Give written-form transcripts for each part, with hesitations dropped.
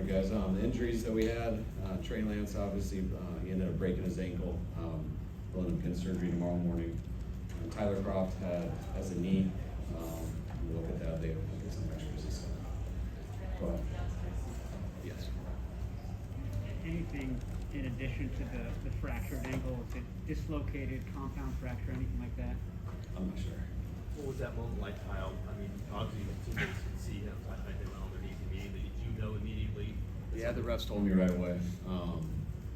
morning, guys. The injuries that we had, Trey Lance, obviously, he ended up breaking his ankle. He'll end up getting surgery tomorrow morning. Tyler Croft has a knee. We'll look at that. They get some extras and stuff. Go ahead. Yes. Anything in addition to the fractured ankle? Is it dislocated, compound fracture, anything like that? I'm not sure. What was that moment like, Kyle? I mean, obviously, teammates could see him. I think they went on their knees immediately. Did you know immediately? Yeah, the refs told me right away.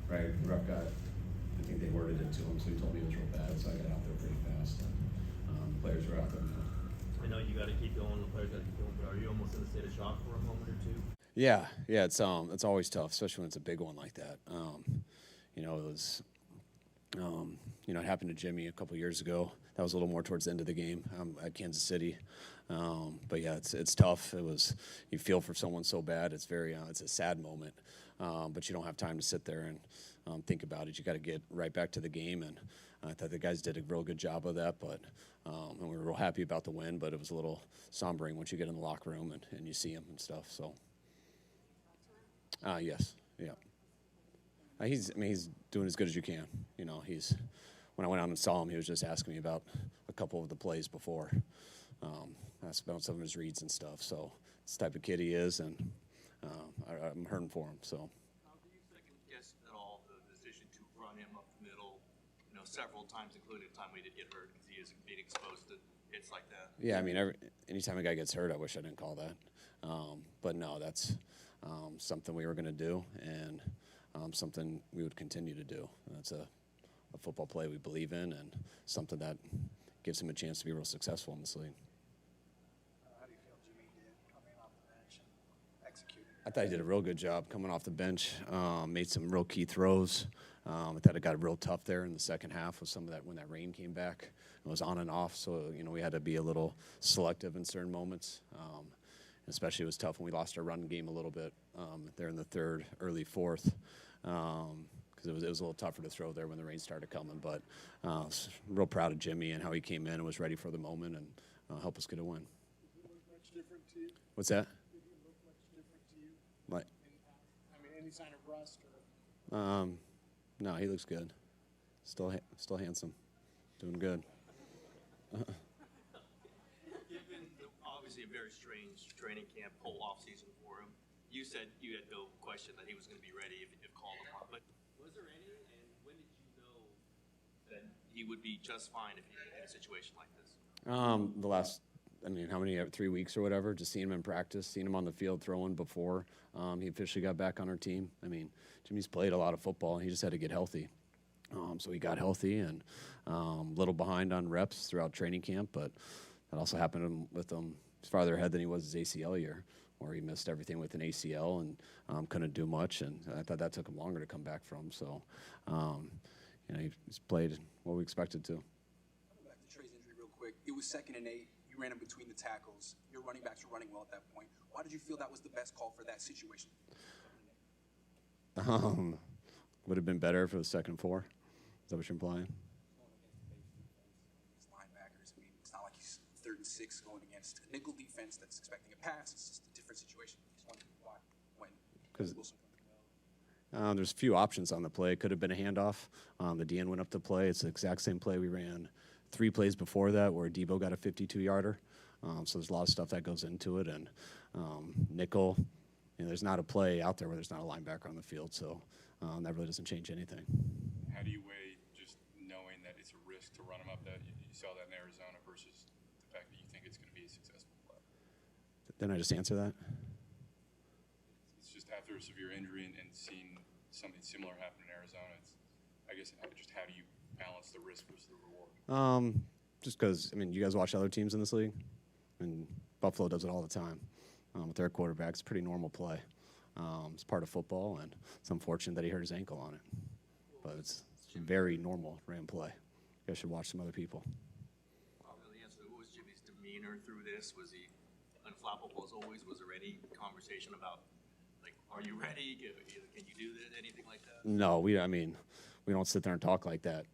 Right, the ref I think they worded it to him, so he told me it was real bad, so I got out there pretty fast. And players were out there now. I know you got to keep going. The players got to keep going. But are you almost in a state of shock for a moment or two? Yeah, it's always tough, especially when it's a big one like that. It was, it happened to Jimmy a couple years ago. That was a little more towards the end of the game at Kansas City. But yeah, it's tough. You feel for someone so bad. It's it's a sad moment. But you don't have time to sit there and think about it. You got to get right back to the game. And I thought the guys did a real good job of that. But and we were real happy about the win. But it was a little sombering once you get in the locker room and you see him and stuff. So. Yes, yeah. He's doing as good as you can. When I went out and saw him, he was just asking me about a couple of the plays before. Asked about some of his reads and stuff. So it's the type of kid he is, and I'm hurting for him. So. How do you second guess at all the decision to run him up the middle? Several times, including the time we did get hurt, because he is being exposed to hits like that. Yeah, I mean, anytime a guy gets hurt, I wish I didn't call that. But no, that's something we were going to do, and something we would continue to do. That's a football play we believe in, and something that gives him a chance to be real successful in this league. How do you feel Jimmy did coming off the bench and executing? I thought he did a real good job coming off the bench. Made some real key throws. I thought it got real tough there in the second half with some of that when that rain came back. It was on and off, so we had to be a little selective in certain moments. Especially it was tough when we lost our run game a little bit there in the third, early fourth, because it was a little tougher to throw there when the rain started coming. But I was real proud of Jimmy and how he came in and was ready for the moment and helped us get a win. Did he look much different to you? What's that? Did he look much different to you? What? Any sign of rust or? No, he looks good. Still handsome. Doing good. Given obviously a very strange training camp, whole offseason for him, you said you had no question that he was going to be ready if called upon. But was there any, and when did you know that he would be just fine if he in a situation like this? The last, how many, 3 weeks or whatever, just seeing him in practice, seeing him on the field throwing before he officially got back on our team. Jimmy's played a lot of football, and he just had to get healthy. So he got healthy and a little behind on reps throughout training camp, but that also happened with him farther ahead than he was his ACL year, where he missed everything with an ACL and couldn't do much, and I thought that took him longer to come back from. So, he's played what we expected to. Back to Trey's injury real quick. It was 2nd and 8. You ran in between the tackles. Your running backs were running well at that point. Why did you feel that was the best call for that situation? Would have been better if it was 2nd and 4. Is that what you're implying? Linebackers. It's not like he's 3rd and 6 going against a nickel defense that's expecting a pass. It's just a different situation. Just wondering why, when Wilson. There's a few options on the play. It could have been a handoff. The DN went up to play. It's the exact same play we ran 3 plays before that where Debo got a 52-yarder. So there's a lot of stuff that goes into it. And nickel, there's not a play out there where there's not a linebacker on the field. So that really doesn't change anything. How do you weigh just knowing that it's a risk to run them up that you saw that in Arizona versus the fact that you think it's going to be a successful play? Didn't I just answer that? It's just after a severe injury and seeing something similar happen in Arizona, I guess just how do you balance the risk versus the reward? Just because, you guys watch other teams in this league, and Buffalo does it all the time with their quarterbacks. Pretty normal play. It's part of football, and it's unfortunate that he hurt his ankle on it. But it's very normal ram play. You guys should watch some other people. What was Jimmy's demeanor through this? Was he unflappable as always? Was there any conversation about, are you ready? Can you do that? Anything like that? No, we don't sit there and talk like that.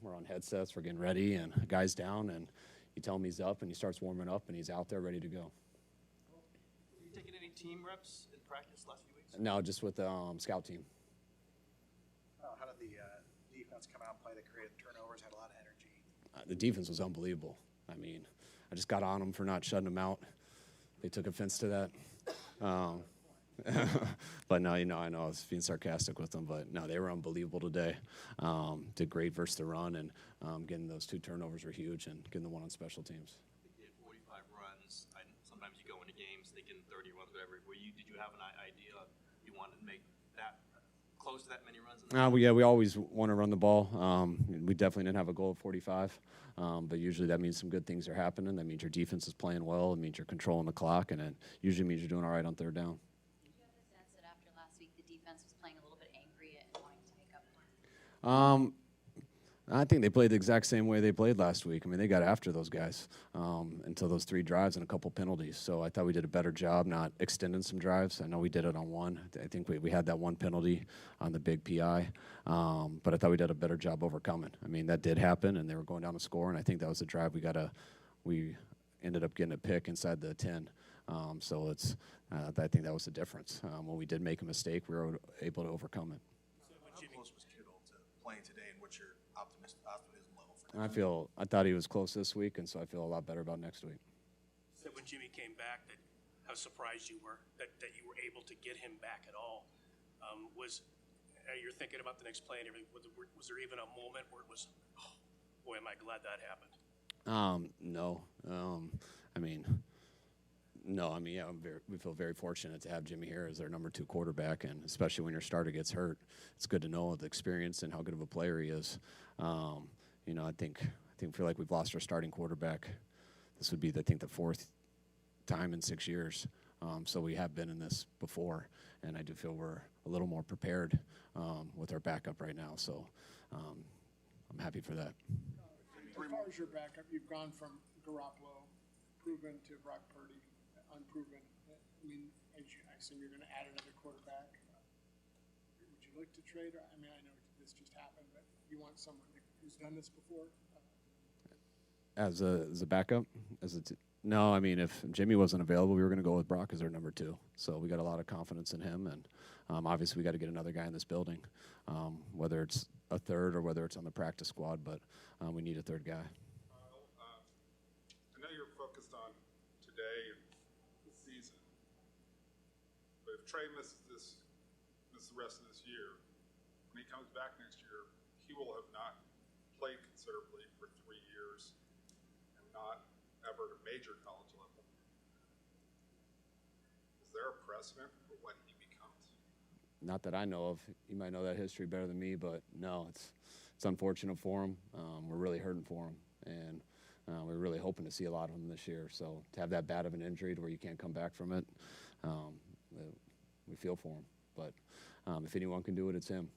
We're on headsets, we're getting ready, and a guy's down, and you tell him he's up, and he starts warming up, and he's out there ready to go. Were you taking any team reps in practice last few weeks? No, just with the scout team. How did the defense come out and play? They created turnovers, had a lot of energy. The defense was unbelievable. I mean, I just got on them for not shutting them out. They took offense to that. But no, I know I was being sarcastic with them, but no, they were unbelievable today. Did great versus the run, and getting those 2 turnovers were huge, and getting the one on special teams. They did 45 runs. Sometimes you go into games thinking 30 runs, whatever. Did you have an idea you wanted to make that close to that many runs? We always want to run the ball. We definitely didn't have a goal of 45, but usually that means some good things are happening. That means your defense is playing well. It means you're controlling the clock, and it usually means you're doing all right on third down. Did you have the sense that after last week the defense was playing a little bit angry and wanting to make up for it? I think they played the exact same way they played last week. I mean, they got after those guys until those 3 drives and a couple penalties. So I thought we did a better job not extending some drives. I know we did it on one. I think we had that one penalty on the big PI. But I thought we did a better job overcoming. I mean, that did happen, and they were going down to score, and I think that was the drive we ended up getting a pick inside the 10. So I think that was the difference. When we did make a mistake, we were able to overcome it. How close was Kittle to playing today, and what's your optimism level for him? I thought he was close this week, and so I feel a lot better about next week. Said when Jimmy came back that how surprised you were that you were able to get him back at all. You're thinking about the next play and everything. Was there even a moment where it was, oh, boy, am I glad that happened? No. Yeah, we feel very fortunate to have Jimmy here as our number 2 quarterback, and especially when your starter gets hurt, it's good to know the experience and how good of a player he is. I feel like we've lost our starting quarterback. This would be, I think, the 4th time in 6 years. So we have been in this before, and I do feel we're a little more prepared with our backup right now. So I'm happy for that. As far as your backup, you've gone from Garoppolo, proven, to Brock Purdy, unproven. I mean, I assume you're going to add another quarterback. Would you look to trade? I mean, I know this just happened, but you want someone who's done this before? As a backup? No, I mean, if Jimmy wasn't available, we were going to go with Brock as our number 2. So we got a lot of confidence in him, and obviously we got to get another guy in this building, whether it's a third or whether it's on the practice squad, but we need a third guy. I know you're focused on today and the season, but if Trey misses the rest of this year, when he comes back next year, he will have not played considerably for 3 years and not ever at a major college level. Is there a precedent for what he becomes? Not that I know of. You might know that history better than me, but no, it's unfortunate for him. We're really hurting for him, and we're really hoping to see a lot of him this year. So to have that bad of an injury to where you can't come back from it, we feel for him. But if anyone can do it, it's him.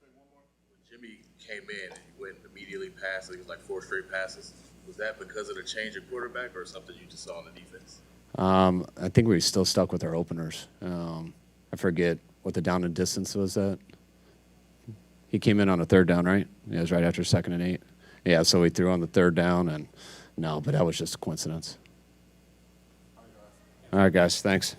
When Jimmy came in and he went immediately past, it was like 4 straight passes. Was that because of the change of quarterback or something you just saw on the defense? I think we still stuck with our openers. I forget what the down and distance was that. He came in on a 3rd down, right? Yeah, it was right after 2nd and 8. Yeah, so we threw on the 3rd down, and no, but that was just a coincidence. All right, guys, thanks.